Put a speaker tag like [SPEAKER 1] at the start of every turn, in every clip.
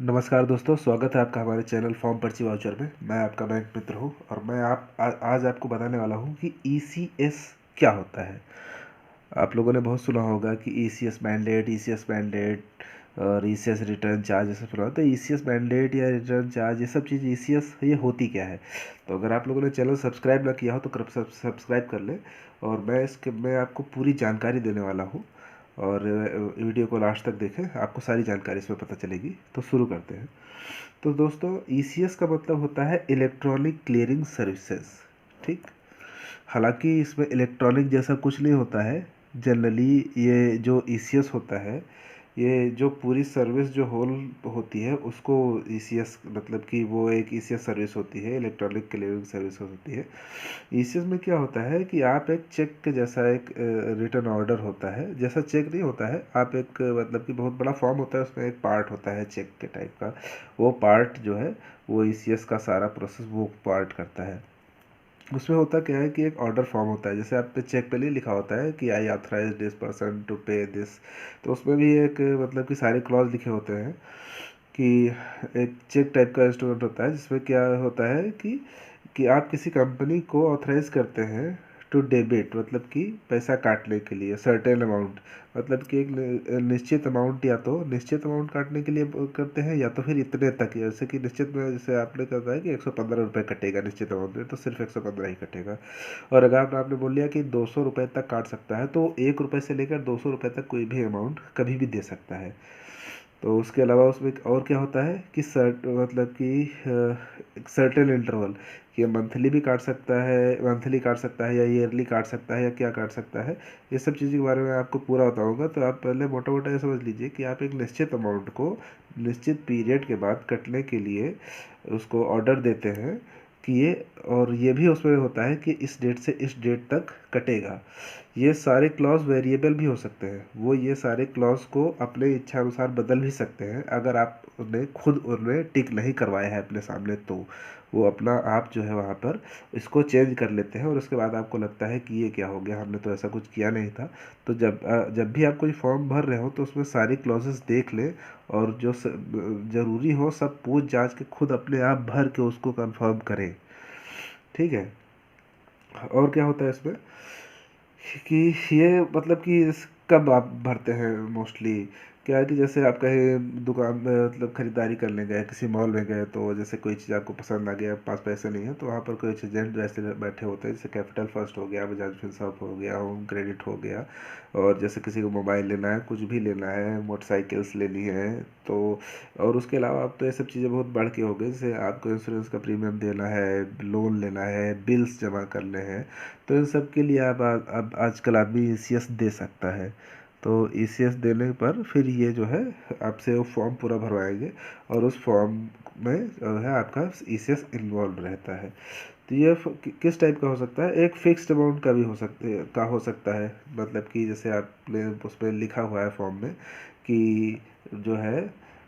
[SPEAKER 1] नमस्कार दोस्तों, स्वागत है आपका हमारे चैनल फॉर्म पर्ची वाउचर में। मैं आपका बैंक मित्र हूं और मैं आज आपको बताने वाला हूं कि ईसीएस क्या होता है। आप लोगों ने बहुत सुना होगा कि ईसीएस मैंडेट और ईसीएस रिटर्न चार्ज ऐसा सुना हो। तो ईसीएस मैंडेट या रिटर्न चार्ज ये सब चीज़ ईसीएस ये होती क्या है। तो अगर आप लोगों ने चैनल सब्सक्राइब ना किया हो तो कृपया सब्सक्राइब कर लें। और मैं आपको पूरी जानकारी देने वाला हूँ। और वीडियो को लास्ट तक देखें, आपको सारी जानकारी इसमें पता चलेगी। तो शुरू करते हैं। तो दोस्तों, ईसीएस का मतलब होता है इलेक्ट्रॉनिक क्लियरिंग सर्विसेज। ठीक। हालांकि इसमें इलेक्ट्रॉनिक जैसा कुछ नहीं होता है। जनरली ये जो ईसीएस होता है, ये जो पूरी सर्विस जो होल होती है उसको ईसीएस मतलब कि वो एक ईसीएस सर्विस होती है, इलेक्ट्रॉनिक क्लियरिंग सर्विस होती है। ईसीएस में क्या होता है कि आप एक चेक के जैसा एक रिटर्न ऑर्डर होता है, जैसा चेक नहीं होता है। आप एक मतलब कि बहुत बड़ा फॉर्म होता है, उसमें एक पार्ट होता है चेक के टाइप का। वो पार्ट जो है वो ईसीएस का सारा प्रोसेस वो पार्ट करता है। उसमें होता क्या है कि एक ऑर्डर फॉर्म होता है, जैसे आप पे चेक पे नहीं लिखा होता है कि आई ऑथराइज दिस पर्सन टू पे दिस। तो उसमें भी एक मतलब कि सारे क्लॉज लिखे होते हैं कि एक चेक टाइप का इंस्ट्रूमेंट होता है जिसमें क्या होता है कि आप किसी कंपनी को ऑथराइज करते हैं टू डेबिट, मतलब कि पैसा काटने के लिए सर्टेन अमाउंट। मतलब कि एक निश्चित अमाउंट, या तो निश्चित अमाउंट काटने के लिए करते हैं, या तो फिर इतने तक। जैसे कि निश्चित में जैसे आपने कहता है कि 115 रुपये कटेगा निश्चित अमाउंट में, तो सिर्फ 115 ही कटेगा। और अगर आपने बोल दिया कि 200 रुपये तक काट सकता है, तो 1 रुपये से लेकर 200 रुपये तक कोई भी अमाउंट कभी भी दे सकता है। तो उसके अलावा उसमें और क्या होता है कि मतलब कि सर्टेन इंटरवल, कि मंथली भी काट सकता है, मंथली काट सकता है या ईयरली काट सकता है या क्या काट सकता है। ये सब चीज़ों के बारे में आपको पूरा बताऊंगा। तो आप पहले मोटा मोटा ये समझ लीजिए कि आप एक निश्चित अमाउंट को निश्चित पीरियड के बाद कटने के लिए उसको ऑर्डर देते हैं कि ये, और ये भी उसमें होता है कि इस डेट से इस डेट तक कटेगा। ये सारे क्लॉज वेरिएबल भी हो सकते हैं। वो ये सारे क्लॉज को अपने इच्छा अनुसार बदल भी सकते हैं, अगर आप उन्हें खुद उनमें टिक नहीं करवाए हैं अपने सामने। तो वो अपना आप जो है वहाँ पर इसको चेंज कर लेते हैं, और उसके बाद आपको लगता है कि ये क्या हो गया, हमने तो ऐसा कुछ किया नहीं था। तो जब भी आप कोई फॉर्म भर रहे हो तो उसमें सारी क्लॉजेस देख लें, और जो ज़रूरी हो सब पूछ जांच के खुद अपने आप भर के उसको कंफर्म करें। ठीक है। और क्या होता है इसमें कि ये मतलब कि कब आप भरते हैं मोस्टली, क्या है कि जैसे आप कहीं दुकान में मतलब ख़रीदारी करने गए, किसी मॉल में गए, तो जैसे कोई चीज़ आपको पसंद आ गया, पास पैसे नहीं है, तो वहाँ पर कुछ एजेंट वैसे बैठे होते हैं, जैसे कैपिटल फर्स्ट हो गया, बजाज फिनसर्व हो गया, होम क्रेडिट हो गया। और जैसे किसी को मोबाइल लेना है, कुछ भी लेना है, मोटरसाइकिल्स लेनी है, तो और उसके अलावा अब तो ये सब चीज़ें बहुत बढ़ के हो गई। जैसे आपको इंश्योरेंस का प्रीमियम देना है, लोन लेना है, बिल्स जमा करने हैं, तो इन सब के लिए अब आजकल आदमी ईसीएस दे सकता है। तो ईसीएस देने पर फिर ये जो है आपसे वो फॉर्म पूरा भरवाएंगे, और उस फॉर्म में जो है आपका ईसीएस इन्वॉल्व रहता है। तो ये किस टाइप का हो सकता है, एक फिक्स्ड अमाउंट का भी हो सकता है। मतलब कि जैसे आपने उस पर लिखा हुआ है फॉर्म में कि जो है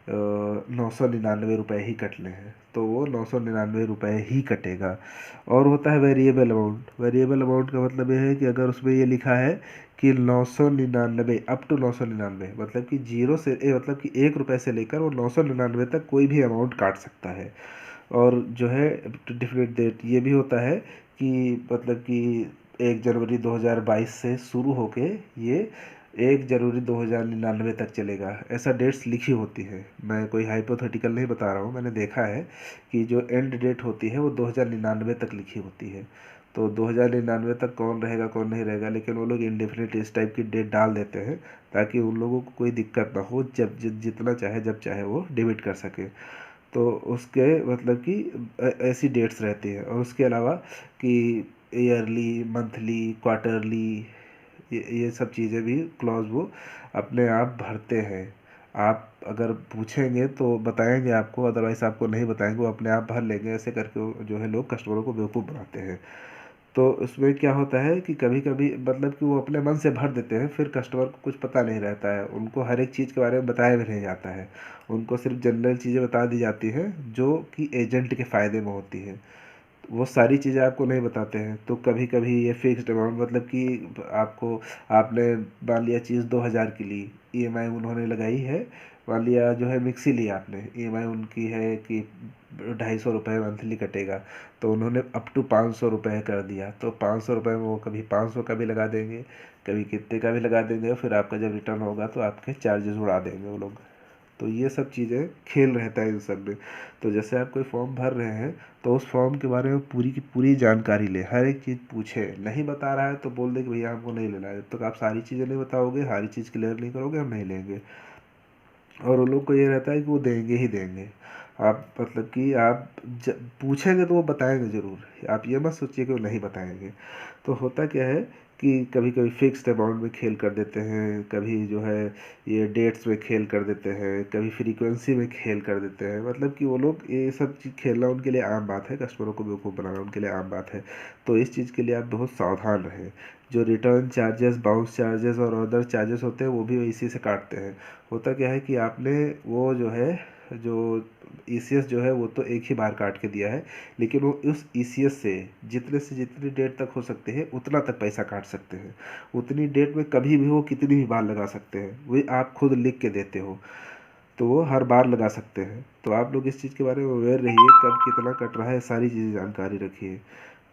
[SPEAKER 1] 999 रुपये ही कटने हैं, तो वो 999 रुपये ही कटेगा। और होता है वेरिएबल अमाउंट। वेरिएबल अमाउंट का मतलब ये है कि अगर उसमें ये लिखा है कि 999 अप टू 999, मतलब कि जीरो से मतलब कि 1 रुपये से लेकर वो 999 तक कोई भी अमाउंट काट सकता है। और जो है डिफरेंट डेट ये भी होता है कि मतलब कि 1 जनवरी 2022 से शुरू होके ये 1 जनवरी 2099 तक चलेगा, ऐसा डेट्स लिखी होती है। मैं कोई हाइपोथेटिकल नहीं बता रहा हूँ, मैंने देखा है कि जो एंड डेट होती है वो 2099 तक लिखी होती है। तो 2099 तक कौन रहेगा कौन नहीं रहेगा, लेकिन वो लोग इंडेफिनिट इस टाइप की डेट डाल देते हैं ताकि उन लोगों को कोई दिक्कत ना हो, जब जितना चाहे जब चाहे वो डेबिट कर सके। तो उसके मतलब कि ऐसी डेट्स रहती है। और उसके अलावा कि ईयरली, मंथली, क्वार्टरली, ये सब चीज़ें भी क्लॉज वो अपने आप भरते हैं। आप अगर पूछेंगे तो बताएंगे आपको, अदरवाइज़ आपको नहीं बताएंगे, वो अपने आप भर लेंगे। ऐसे करके जो है लोग कस्टमरों को बेवकूफ़ बनाते हैं। तो उसमें क्या होता है कि कभी कभी मतलब कि वो अपने मन से भर देते हैं, फिर कस्टमर को कुछ पता नहीं रहता है, उनको हर एक चीज़ के बारे में बताया भी नहीं जाता है। उनको सिर्फ जनरल चीज़ें बता दी जाती हैं जो कि एजेंट के फ़ायदे में होती है। वो सारी चीज़ें आपको नहीं बताते हैं। तो कभी कभी ये फिक्स्ड अमाउंट, मतलब कि आपको, आपने मान लिया चीज़ 2000 की ली, ईएमआई उन्होंने लगाई है मान लिया जो है मिक्सी लिया आपने, EMI उनकी है कि 250 रुपये मंथली कटेगा, तो उन्होंने अप टू 500 रुपये कर दिया, तो 500 रुपये में वो कभी 500 का भी लगा देंगे, कभी कितने का भी लगा देंगे, फिर आपका जब रिटर्न होगा तो आपके चार्जेस उड़ा देंगे वो लोग। तो ये सब चीज़ें खेल रहता है इन सब में। तो जैसे आप कोई फॉर्म भर रहे हैं तो उस फॉर्म के बारे में पूरी की पूरी जानकारी लें, हर एक चीज़ पूछें। नहीं बता रहा है तो बोल दे कि भैया हमको नहीं लेना है, जब तक आप सारी चीज़ें नहीं बताओगे, सारी चीज़ क्लियर नहीं करोगे, हम नहीं लेंगे। और उन लोग को ये रहता है कि वो देंगे ही देंगे। आप मतलब कि आप पूछेंगे तो वो बताएंगे ज़रूर, आप ये मत सोचिए कि वो नहीं बताएंगे। तो होता क्या है कि कभी कभी फिक्स्ड अमाउंट में खेल कर देते हैं, कभी जो है ये डेट्स में खेल कर देते हैं, कभी फ्रीक्वेंसी में खेल कर देते हैं। मतलब कि वो लोग ये सब चीज़ खेलना उनके लिए आम बात है, कस्टमरों को बेवकूफ़ बनाना उनके लिए आम बात है। तो इस चीज़ के लिए आप बहुत सावधान रहें। जो रिटर्न चार्जेस, बाउंस चार्जेस और अदर चार्जेस होते हैं वो भी इसी से काटते हैं। होता क्या है कि आपने वो जो है, जो ECS जो है वो तो एक ही बार काट के दिया है, लेकिन वो उस ECS से जितनी डेट तक हो सकते हैं उतना तक पैसा काट सकते हैं। उतनी डेट में कभी भी वो कितनी भी बार लगा सकते हैं, वही आप खुद लिख के देते हो, तो वो हर बार लगा सकते हैं। तो आप लोग इस चीज़ के बारे में अवेयर रहिए, कब कितना कट रहा है सारी चीज़ें जानकारी रखिए।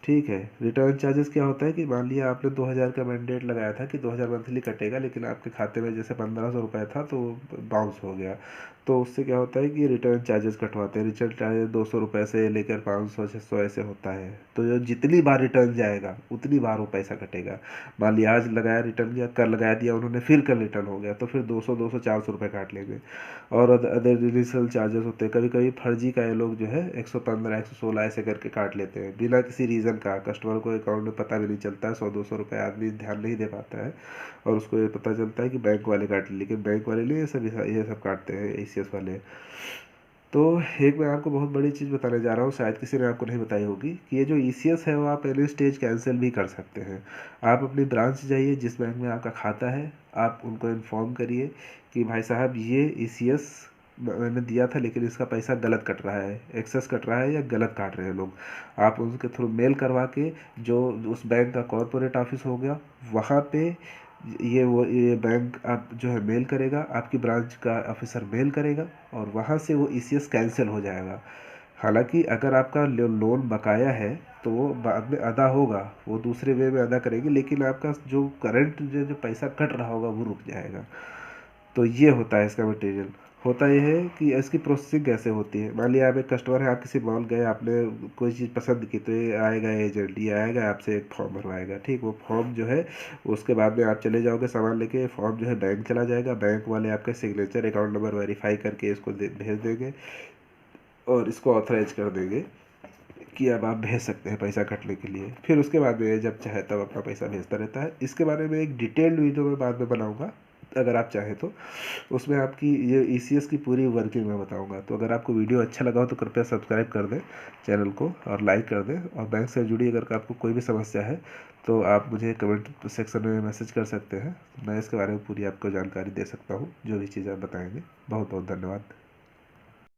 [SPEAKER 1] ठीक है। रिटर्न चार्जेस क्या होता है कि मान लिया आपने 2000 का मैंडेट लगाया था कि 2000 मंथली कटेगा, लेकिन आपके खाते में जैसे 1500 रुपये था तो बाउंस हो गया, तो उससे क्या होता है कि रिटर्न चार्जेस कटवाते हैं। रिटर्न चार्जेस 200 रुपये से लेकर 500 600 ऐसे होता है। तो जो जितनी बार रिटर्न जाएगा उतनी बार वो पैसा कटेगा। मान लिया आज लगाया रिटर्न किया, कल लगा दिया उन्होंने, फिर कल रिटर्न हो गया, तो फिर 200 400 रुपये काट लेंगे। और अदर इनिशियल चार्जेस होते हैं, कभी कभी फर्जी का ये लोग जो है 115 116 ऐसे करके काट लेते हैं बिना किसी रीज़न का। कस्टमर को अकाउंट में पता भी नहीं चलता है, 100 200 रुपये आदमी ध्यान नहीं दे पाता है, और उसको ये पता चलता है कि बैंक वाले काट ले, लेकिन बैंक वाले नहीं, ये सब काटते हैं ECS वाले। तो एक मैं आपको बहुत बड़ी चीज़ बताने जा रहा हूँ, शायद किसी ने आपको नहीं बताई होगी, कि ये जो ECS है वो आप एनी स्टेज कैंसिल भी कर सकते हैं। आप अपनी ब्रांच जाइए जिस बैंक में आपका खाता है, आप उनको इन्फॉर्म करिए कि भाई साहब ये ECS मैंने दिया था लेकिन इसका पैसा गलत कट रहा है, एक्सेस कट रहा है या गलत काट रहे हैं लोग। आप उनके थ्रू मेल करवा के, जो उस बैंक का कॉरपोरेट ऑफिस हो गया वहाँ पे, ये बैंक आप जो है मेल करेगा, आपकी ब्रांच का ऑफिसर मेल करेगा, और वहाँ से वो ECS कैंसिल हो जाएगा। हालांकि अगर आपका लोन बकाया है तो वो बाद में अदा होगा, वो दूसरे वे में अदा करेगी, लेकिन आपका जो करंट जो पैसा कट रहा होगा वो रुक जाएगा। तो ये होता है इसका मटेरियल। होता ये है कि इसकी प्रोसेसिंग कैसे होती है। मान लिया आप एक कस्टमर है, आप किसी मॉल गए, आपने कोई चीज़ पसंद की, तो ये आएगा एजेंट, ये आएगा आपसे एक फॉर्म भरवाएगा, ठीक। वो फॉर्म जो है उसके बाद में आप चले जाओगे सामान लेके, फॉर्म जो है बैंक चला जाएगा, बैंक वाले आपका सिग्नेचर अकाउंट नंबर वेरीफाई करके इसको भेज देंगे, और इसको ऑथराइज कर देंगे कि अब आप भेज सकते हैं पैसा कटने के लिए। फिर उसके बाद में जब चाहे तब अपना पैसा भेजता रहता है। इसके बारे में एक डिटेल्ड वीडियो मैं बाद में बनाऊंगा, अगर आप चाहें तो। उसमें आपकी ये ECS की पूरी वर्किंग मैं बताऊंगा। तो अगर आपको वीडियो अच्छा लगा हो तो कृपया सब्सक्राइब कर दें चैनल को, और लाइक कर दें। और बैंक से जुड़ी अगर आपको कोई भी समस्या है तो आप मुझे कमेंट सेक्शन में मैसेज कर सकते हैं, मैं इसके बारे में पूरी आपको जानकारी दे सकता हूँ, जो भी चीज़ आप बताएंगे। बहुत बहुत धन्यवाद।